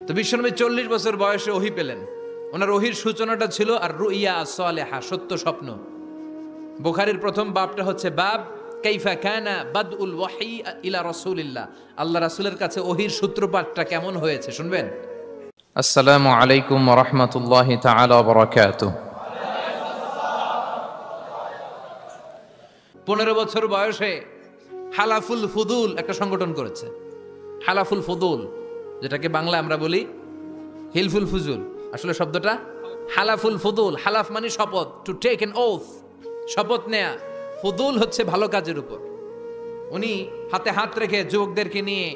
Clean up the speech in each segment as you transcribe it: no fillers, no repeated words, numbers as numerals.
তো বিশ্বনবী 40 বছর বয়সে ওহী পেলেন। ওনার ওহীর সূচনাটা ছিল আর রুইয়া সালেহা, সত্য স্বপ্ন। বুখারীর প্রথম বাবটা হচ্ছে বাব কাইফা কানা বাদউল ওয়াহী ইলা রাসূলিল্লাহ, আল্লাহ রাসূলের কাছে ওহীর সূত্রপাতটা কেমন হয়েছে শুনবেন। আসসালামু আলাইকুম ওয়া রাহমাতুল্লাহি তাআলা ওয়া বারাকাতুহু। 15 বছর বয়সে হালাফুল ফুদুল একটা সংগঠন করেছে। হালাফুল ফুদুল, যেটাকে বাংলা আমরা বলি হিলফুল ফুজুল, আসলে শব্দটা হালাফুল ফুদুল। হালাফ মানে শপথ, টু টেক অ্যান ওথ, শপথ নেয়া। ফুদুল হচ্ছে ভালো কাজের উপর। উনি হাতে হাত রেখে যুবকদেরকে নিয়ে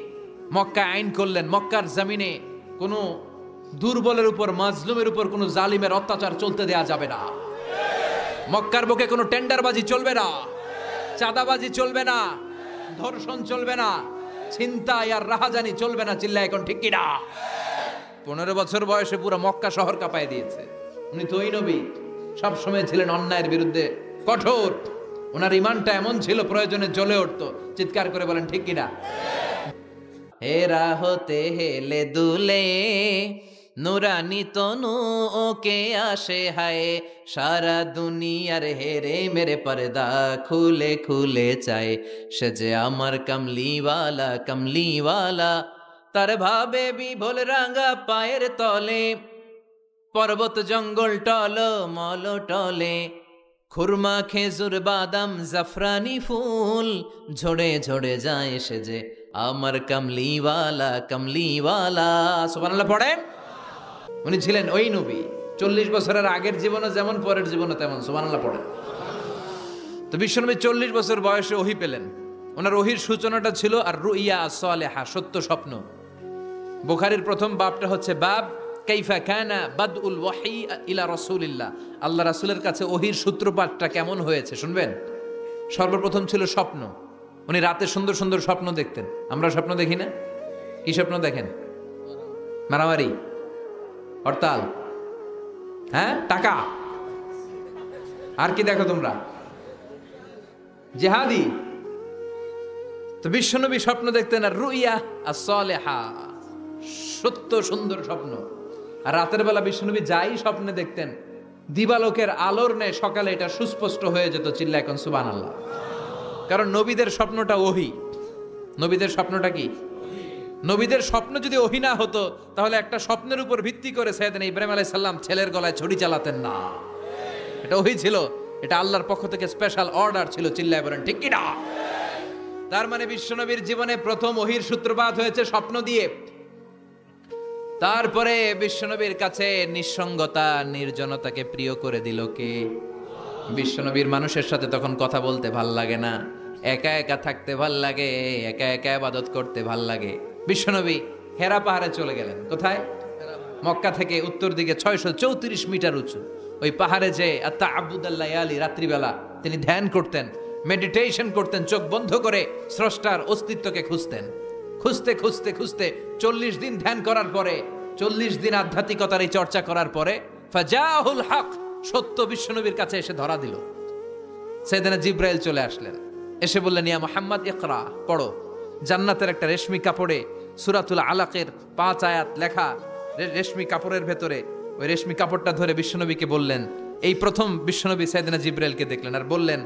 মক্কা আইন করলেন, মক্কার জমিনে কোনো দুর্বলের উপর, মাজলুমের উপর কোনো জালিমের অত্যাচার চলতে দেয়া যাবে না। মক্কার বুকে কোনো টেন্ডারবাজি চলবে না, চাঁদাবাজি চলবে না, ধর্ষণ চলবে না, ছিনতাই আর রাহাজানি চলবে না। চিল্লা এখন ঠিক কিনা? 15 বছর বয়সে পুরো মক্কা শহর কাঁপায় দিয়েছে। উনি তো ওই নবী, সবসময় ছিলেন অন্যায়ের বিরুদ্ধে কঠোর। ওনার ইমানটা এমন ছিল, প্রয়োজনে জ্বলে উঠতো। চিৎকার করে বলেন ঠিক কিনা? হেরা হতে হেলে দুলে নুরানি তনু ওকে আসে হায়, সারা দুনিয়ার হেরে মেরে পর্দা খুলে খুলে চায়, সে যে আমার কমলিওয়ালা কমলিওয়ালা। তার ভাবে বিভোল রাঙা পায়ের তলে, পর্বত জঙ্গল টল মল টলে, খুরমা খেজুর বাদাম জাফরানি ফুল ঝরে ঝরে যায়, সে যে আমার কমলিওয়ালা কমলিওয়ালা। সুবহানাল্লাহ পড়েন। উনি ছিলেন ওই নবী, 40 বছরের আগের জীবনও যেমন, পরের জীবনও তেমন। সুবহানাল্লাহ পড়েন। তো বিশ্বনবী 40 বছর বয়সে ওহী পেলেন। ওনার ওহীর সূচনাটা ছিল আর রুইয়া সালেহা, সত্য স্বপ্ন। বুখারীর প্রথম বাবটা হচ্ছে বাব কাইফা কানা বাদউল ওয়াহী ইলা রাসূলিল্লাহ, আল্লাহ রাসূলের কাছে ওহীর সূত্রপাতটা কেমন হয়েছে শুনবেন। সর্বপ্রথম ছিল স্বপ্ন। উনি রাতে সুন্দর সুন্দর স্বপ্ন দেখতেন। আমরা স্বপ্ন দেখি না? কি স্বপ্ন দেখেন? মারামারি, হরতাল, হ্যাঁ, টাকা। আর কি দেখো তোমরা? জিহাদি। তো বিশ্বনবী স্বপ্ন দেখতেন আর রুইয়া as-সালেহা, সত্য সুন্দর স্বপ্ন। আর রাতের বেলা বিশ্বনবী যাই স্বপ্নে দেখতেন, দিবালোকের আলোর ন্যায় সকালে এটা সুস্পষ্ট হয়ে যেত। চিল্লা এখন সুবহানাল্লাহ। কারণ নবীদের স্বপ্নটা ওহী। নবীদের স্বপ্নটা কি? নবীদের স্বপ্ন যদি ওহী না হতো, তাহলে একটা স্বপ্নের উপর ভিত্তি করে সাইয়েদনা ইব্রাহিম আলাইহিস সালাম ছেলের গলায় ছুরি চালাতেন না। এটা ওহী ছিল, এটা আল্লাহর পক্ষ থেকে স্পেশাল অর্ডার ছিল। চিল্লায় বলেন ঠিক কি না? তার মানে বিশ্বনবীর জীবনে প্রথম ওহীর সূত্রপাত হয়েছে স্বপ্ন দিয়ে। তারপরে বিশ্বনবীর কাছে নিঃসঙ্গতা, নির্জনতাকে প্রিয় করে দিল কে? বিশ্বনবীর মানুষের সাথে তখন কথা বলতে ভাল লাগে না, একা একা থাকতে ভাল লাগে, একা একা ইবাদত করতে ভাল লাগে। বিশ্বনবী হেরা পাহাড়ে চলে গেলেন। কোথায়? মক্কা থেকে উত্তর দিকে 634 মিটার উঁচু ওই পাহাড়ে যে আত্তাআবুদাল লায়ালি, রাত্রিবেলা তিনি ধ্যান করতেন, মেডিটেশন করতেন, চোখ বন্ধ করে স্রষ্টার অস্তিত্বকে খুঁজতেন। খুঁজতে খুঁজতে খুঁজতে 40 দিন ধ্যান করার পরে, 40 দিন আধ্যাত্মিকতার এই চর্চা করার পরে ফাজাহুল হক, সত্য বিশ্বনবীর কাছে এসে ধরা দিল। সাইয়েদনা জিবরাইল চলে আসলেন, এসে বললেন ইয়া মুহাম্মদ ইকরা, পড়ো। জান্নাতের একটা রেশমি কাপড়ে সূরাতুল আলাকের 5 আয়াত লেখা, রেশমি কাপড়ের ভেতরে। ওই রেশমি কাপড়টা ধরে বিশ্বনবীকে বললেন, এই প্রথম বিশ্বনবী সাইয়েদনা জিবরাইলকে দেখলেন আর বললেন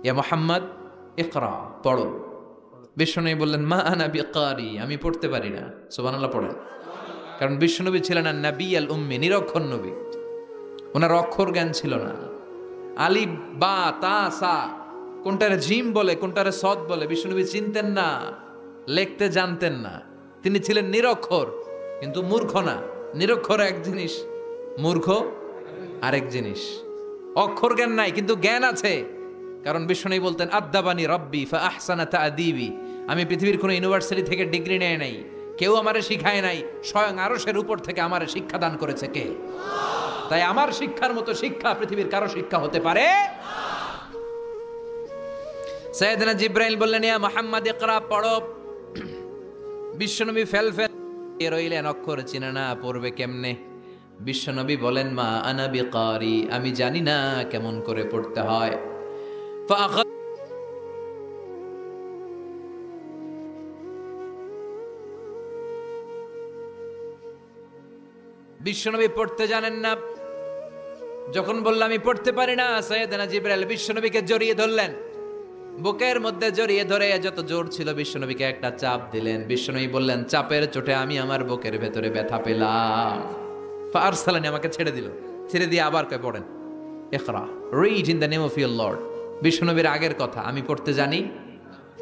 ইয়া মুহাম্মদ ইকরা, পড়ো। বিশ্বনবী বললেন মা আনা বিকারি, আমি পড়তে পারি না। সুবহানাল্লাহ পড়েন। কারণ বিশ্বনবী ছিলেন আর নবী আল উম্মি, নিরক্ষর নবী। ওনার অক্ষর জ্ঞান ছিল না। আলিফ বা তা সা, কোনটারে জিম বলে কোনটারে সদ বলে বিশ্বনবী চিনতেন না, লিখতে জানতেন না। তিনি ছিলেন নিরক্ষর, কিন্তু মূর্খ না। নিরক্ষর এক জিনিস, মূর্খ আরেক জিনিস। অক্ষর জ্ঞান নাই কিন্তু জ্ঞান আছে। কারণ বিশ্বনবী বলতেন আদ্দাবানি রব্বি ফা আহসানা তা'দীবি, আমি পৃথিবীর কোনো ইউনিভার্সিটি থেকে ডিগ্রি নেয় নাই, কেউ আমারে শিখায় নাই, স্বয়ং আরশের উপর থেকে আমারে শিক্ষা দান করেছে কে? তাই আমার শিক্ষার মতো শিক্ষা পৃথিবীর কারো শিক্ষা হতে পারে না। সাইয়েদনা জিবরাইল বললেন ইয়া মুহাম্মদ ইকরা, পড়ো। বিশ্বনবী ফেল রইলেন, অক্ষর চিনে না, পড়বে কেমনে? বিশ্বনবী বলেন মা আনা বিকারি, আমি জানি না কেমন করে পড়তে হয়। বিশ্বনবী পড়তে জানেন না। যখন বললাম আমি পড়তে পারি না, সাইয়েদনা জিবরাইল বিশ্বনবীকে জড়িয়ে ধরলেন, বুকের মধ্যে জড়িয়ে ধরে যত জোর ছিল বিশ্বনবীকে একটা চাপ দিলেন। বিশ্বনবী বললেন, চাপের চোটে আমি আমার বুকের ভেতরে ব্যথা পেলাম। ফারসালানি, আমাকে ছেড়ে দিল। ছেড়ে দিয়ে আবার কয় পড়েন, ইকরা, read in the name of your lord. বিশ্বনবীর আগের কথা, আমি পড়তে জানি,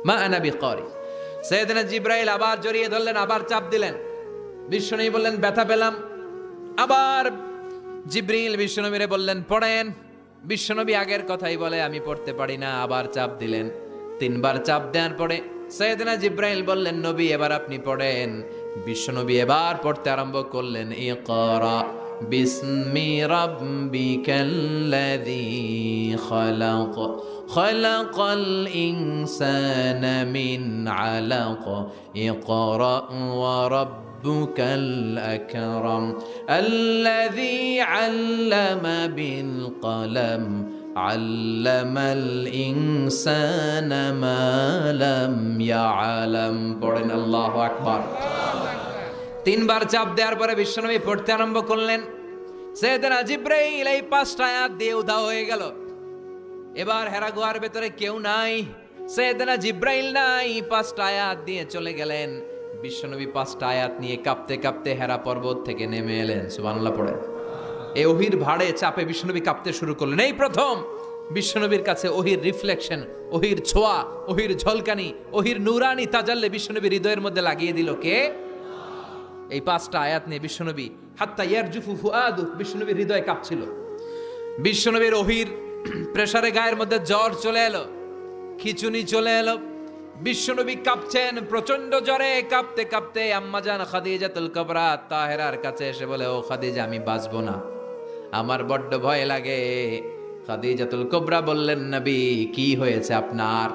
মা আনা বিকারি। সাইয়েদনা জিবরাইল আবার জড়িয়ে ধরলেন, আবার চাপ দিলেন। বিশ্বনবী বললেন, ব্যথা পেলাম। আবার জিবরিল বিশ্বনবীরে বললেন, পড়েন। বিশ্বনবী আগের কথাই বলে, আমি পড়তে পারি না। আবার চাপ দিলেন। 3 বার চাপ দেওয়ার পরে সাইয়েদনা জিবরাইল বললেন, নবী এবার আপনি পড়েন। বিশ্বনবী এবার পড়তে আরম্ভ করলেন, ইকরা বিসমি রাব্বিকাল্লাযী খালাক খালাকাল ইনসানা মিন আলাক ইকরা ওয়া ربك الأكرم الذي علم بالقلم علم الإنسان ما لم يعلم পড়েন আল্লাহু আকবার। 3 বার চাপ দেওয়ার পরে বিশ্বনবী পড়তে আরম্ভ করলেন। সাইয়েদনা জিবরাইল এই 5টা আয়াত দিয়ে উধাও হয়ে গেল। এবার হেরা গুহার ভেতরে কেউ নাই, সাইয়েদনা জিবরাইল নাই, 5টা আয়াত দিয়ে চলে গেলেন। বিশ্বনবী 5টা আয়াত নিয়ে কাঁপতে কাঁপতে হেরা পর্বত থেকে নেমে এলেন। সুবহানাল্লাহ পড়েন। এই ওহির ভাড়ে চাপে বিশ্বনবী কাঁপতে শুরু করলেন। এই প্রথম বিশ্বনবীর কাছে ওহির রিফ্লেকশন, ওহির ছোঁয়া, ওহির ঝলকানি, ওহির নূরানি তাজাল্লি বিশ্বনবীর হৃদয়ের মধ্যে লাগিয়ে দিল কে? এই 5টা আয়াত নিয়ে বিশ্বনবী হাত্তা ইয়ারজুফু ফুআদু, বিশ্বনবীর হৃদয় কাঁপছিল। বিশ্বনবীর ওহির প্রেসারে গায়ের মধ্যে জ্বর চলে এলো, খিচুনি চলে এলো। বিশ্বনবী কাঁপছেন প্রচন্ড জ্বরে। কাঁপতে কাঁপতে আম্মাজান খাদিজাতুল কুবরা তাহেরার কাছে এসে বলে, ও খাদিজা, আমি বাঁচবো না, আমার বড্ড ভয় লাগে। খাদিজাতুল কুবরা বললেন, নবী কি হয়েছে আপনার,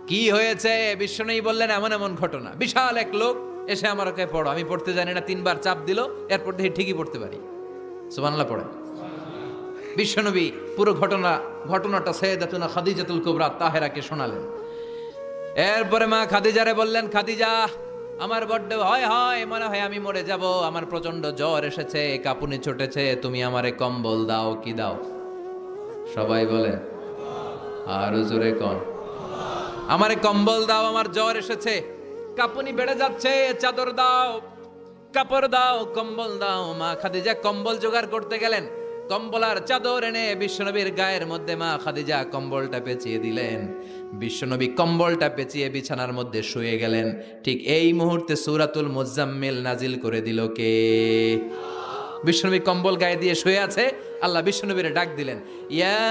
কি হয়েছে? বিশ্বনবী বললেন, এমন এমন ঘটনা। বিশাল এক লোক এসে আমার কাছে পড়ো, আমি পড়তে জানি না, 3 বার চাপ দিল, এরপর দেখি ঠিকই পড়তে পারি। সুবহানাল্লাহ পড়ে। বিশ্বনবী পুরো ঘটনাটা সাইয়েদাতুনা খাদিজাতুল কুবরা তাহেরাকে শোনালেন। এরপরে মা খাদিজারে বললেন, খাদিজা, আমার বড্ড ভয় হয়, মনে হয় আমি মরে যাব, আমার প্রচন্ড জ্বর এসেছে, কাঁপুনি ছুটেছে, তুমি আমারে কম্বল দাও। কি দাও? সবাই বলে আরো জোরে কোন, আমারে কম্বল দাও, আমার জ্বর এসেছে, কাঁপুনি বেড়ে যাচ্ছে, চাদর দাও, কাপড় দাও, কম্বল দাও। মা খাদিজা কম্বল জোগাড় করতে গেলেন। কম্বল আর চাদর এনে বিশ্বনবীর গায়ের মধ্যে মা খাদিজা কম্বলটা পেঁচিয়ে দিলেন। বিশ্বনবী কম্বলটা পেঁচিয়ে বিছানার মধ্যে শুয়ে গেলেন। ঠিক এই মুহূর্তে সূরাতুল মুজাম্মিল নাজিল করে দিল কে? বিশ্বনবী কম্বল গায়ে দিয়ে শুয়ে আছে, আল্লাহ বিশ্বনবীরে ডাক দিলেন, ইয়া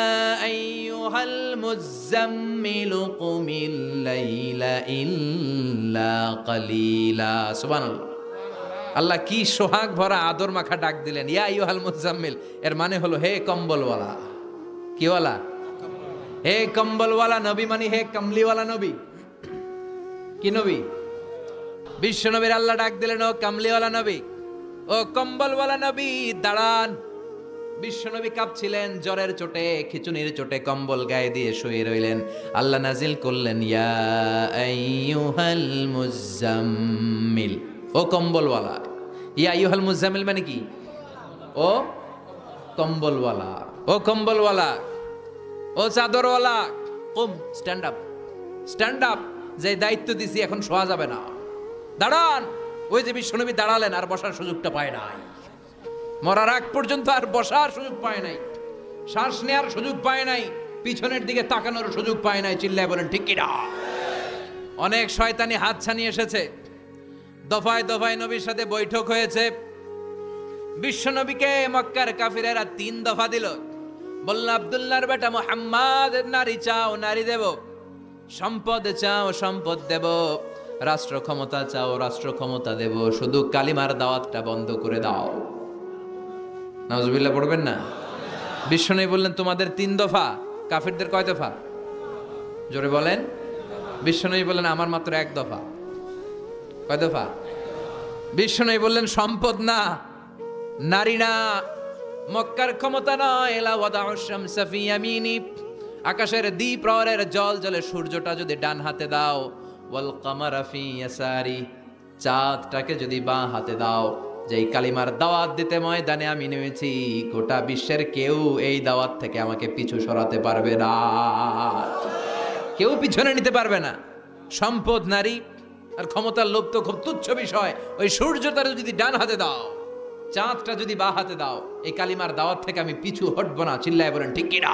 আইয়ুহাল মুজাম্মিলু কুমিল লাইলা ইল্লা কালিলা। সুবহানাল্লাহ। আল্লাহ কি সোহাগ ভরা আদর মাখা ডাক দিলেন, ইয়া আইয়ুহাল মুজাম্মিল। এর মানে হলো, হে কম্বলওয়ালা। কি ওয়ালা? হে কম্বলওয়ালা নবী, মানে হে কমলিওয়ালা নবী। কি নবী? বিশ্ব নবীর আল্লাহ ডাক দিলেন, ও কমলিওয়ালা নবী, ও কম্বলওয়ালা নবী, দাঁড়ান। বিশ্ব নবী কাঁপছিলেন জ্বরের চোটে, খিচুনির চোটে, কম্বল গায়ে দিয়ে শুয়ে রইলেন। আল্লাহ নাজিল করলেন, ইয়া আইয়ুহাল মুজাম্মিল, ও কম্বলওয়ালা। ইয়া আইয়ুহাল মুজাম্মিল মানে কি? ও কম্বলওয়ালা, ও কম্বলওয়ালা, ও চাদরওয়ালা, কুম, স্ট্যান্ড আপ, স্ট্যান্ড আপ। যে দায়িত্ব দিছি এখন শোয়া যাবে না, দাঁড়ান। ওই যে বিশ্বনবী দাঁড়ালেন, আর বসার সুযোগটা পায় নাই। মরার আগ পর্যন্ত আর বসার সুযোগ পায় নাই, শ্বাস নেওয়ার সুযোগ পায় নাই, পিছনের দিকে তাকানোর সুযোগ পায় নাই। চিল্লায় বলেন ঠিক কিনা? অনেক শয়তানি হাত ছানি এসেছে, দফায় দফায় নবীর সাথে বৈঠক হয়েছে। বিশ্বনবীকে মক্কার কাফিরেরা 3 দফা দিল। বলল, আব্দুল্লাহর বেটা মুহাম্মদ, নারী চাও নারী দেব, সম্পদ চাও সম্পদ দেব, রাষ্ট্র ক্ষমতা চাও রাষ্ট্র ক্ষমতা দেব, শুধু কালিমার দাওয়াতটা বন্ধ করে দাও। নাউজুবিল্লাহ পড়বেন না? বিশ্বনবী বললেন, তোমাদের 3 দফা, কাফিরদের কয় দফা? জোরে বলেন। বিশ্বনবী বললেন, আমার মাত্র 1 দফা। কয় দফা? বিশ্বনবী বললেন, সম্পদ না, নারী না, মক্কার ক্ষমতা নয়, লা ওয়াদাউ শামসা ফি ইয়ামিনি, আকাশের দ্বিপ্রহরের জল জলে সূর্যটা যদি ডান হাতে দাও, ওয়াল কামারা ফি ইয়াসারি, চাঁদটাকে যদি বাঁ হাতে দাও, যে এই কালিমার দাওয়াত দিতে ময়দানে আমি নেমেছি, গোটা বিশ্বের কেউ এই দাওয়াত থেকে আমাকে পিছু সরাতে পারবে না, কেউ পিছনে নিতে পারবে না। সম্পদ, নারী আর ক্ষমতার লোভ তো খুব তুচ্ছ বিষয়। ওই সূর্যটারে যদি ডান হাতে দাও, চাঁদটা যদি বা হাতে দাও, এই কালিমার দাওয়াত থেকে আমি পিছু হটবো না। চিল্লায় বলেন ঠিক কিনা?